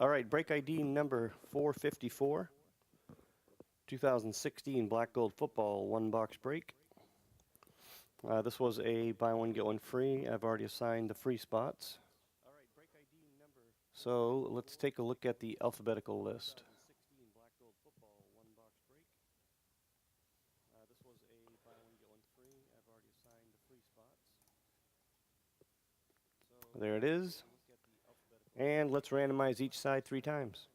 All right, break ID number 454, 2016 Black Gold Football one box break. This was a buy one, get one free. I've already assigned the free spots. So let's take a look at the alphabetical list. There it is. And let's randomize each side 3 times.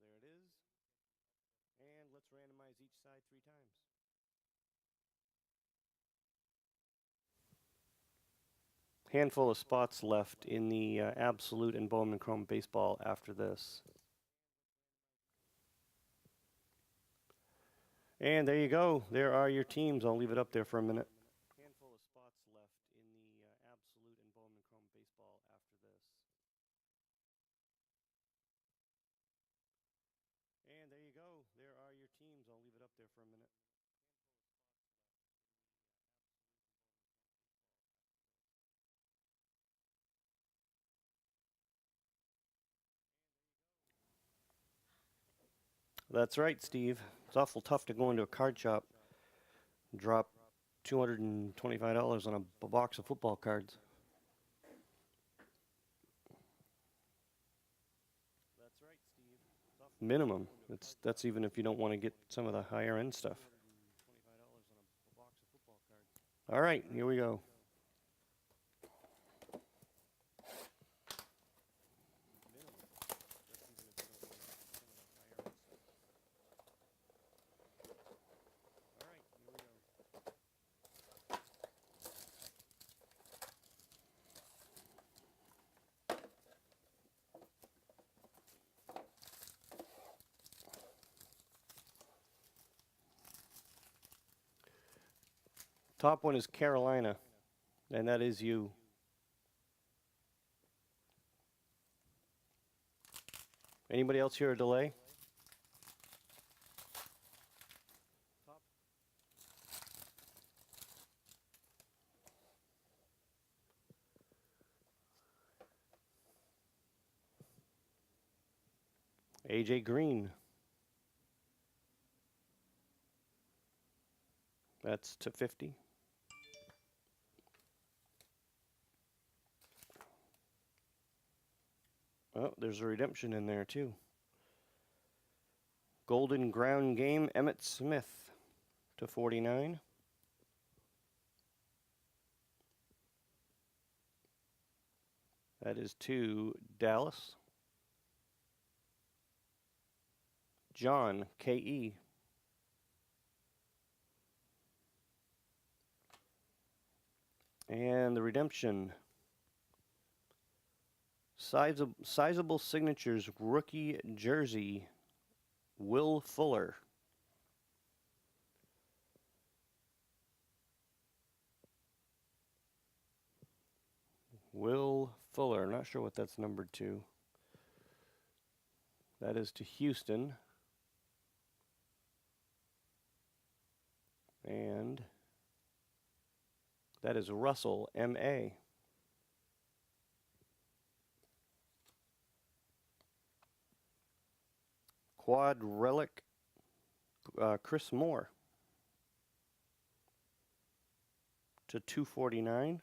There it is. And let's randomize each side 3 times. Handful of spots left in the Absolute and Bowman Chrome baseball after this. And there you go. There are your teams. I'll leave it up there for a minute. Handful of spots left in the Absolute and Bowman Chrome baseball after this. And there you go. There are your teams. I'll leave it up there for a minute. That's right, Steve. It's awful tough to go into a card shop and drop $225 on a box of football cards. That's right, Steve. Minimum. That's even if you don't want to get some of the higher end stuff. All right, here we go. Top one is Carolina, and that is you. Anybody else hear a delay? AJ Green. That's to 50. Oh, there's a redemption in there too. Golden Ground Game, Emmitt Smith to 49. That is to Dallas. John, K.E. And the redemption. Sizable signatures rookie jersey, Will Fuller. Will Fuller. Not sure what that's numbered to. That is to Houston. And that is Russell, M.A. Quad Relic, Chris Moore to 249.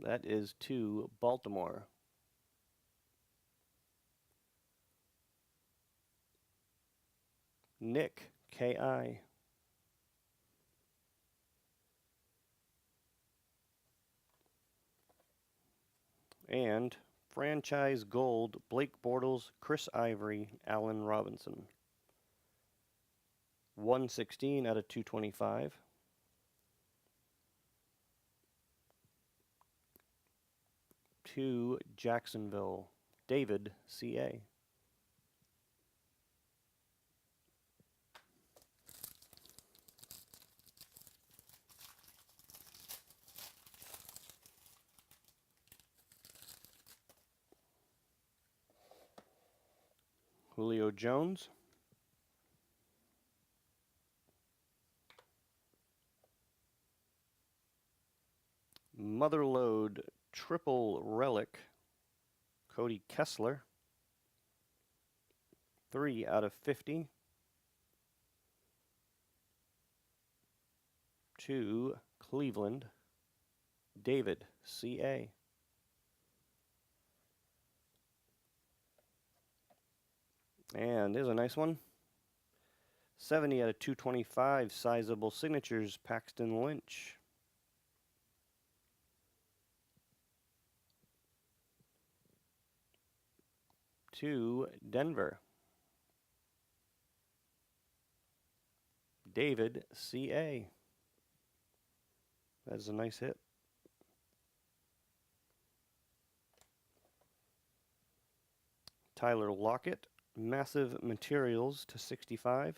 That is to Baltimore. Nick, K.I. And franchise gold, Blake Bortles, Chris Ivory, Allen Robinson. 116 out of 225. To Jacksonville, David, C.A. Julio Jones. Motherlode Triple Relic, Cody Kessler. 3 out of 50. To Cleveland, David, C.A. And there's a nice one. 70 out of 225, sizable signatures, Paxton Lynch. To Denver, David, C.A. That is a nice hit. Tyler Lockett, Massive Materials to 65.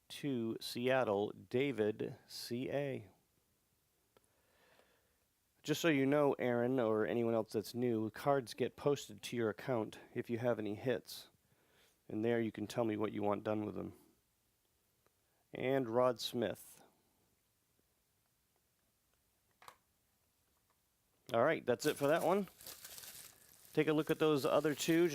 To Seattle, David, C.A. Just so you know, Aaron, or anyone else that's new, cards get posted to your account if you have any hits. And there you can tell me what you want done with them. And Rod Smith. All right, that's it for that one. Take a look at those other two.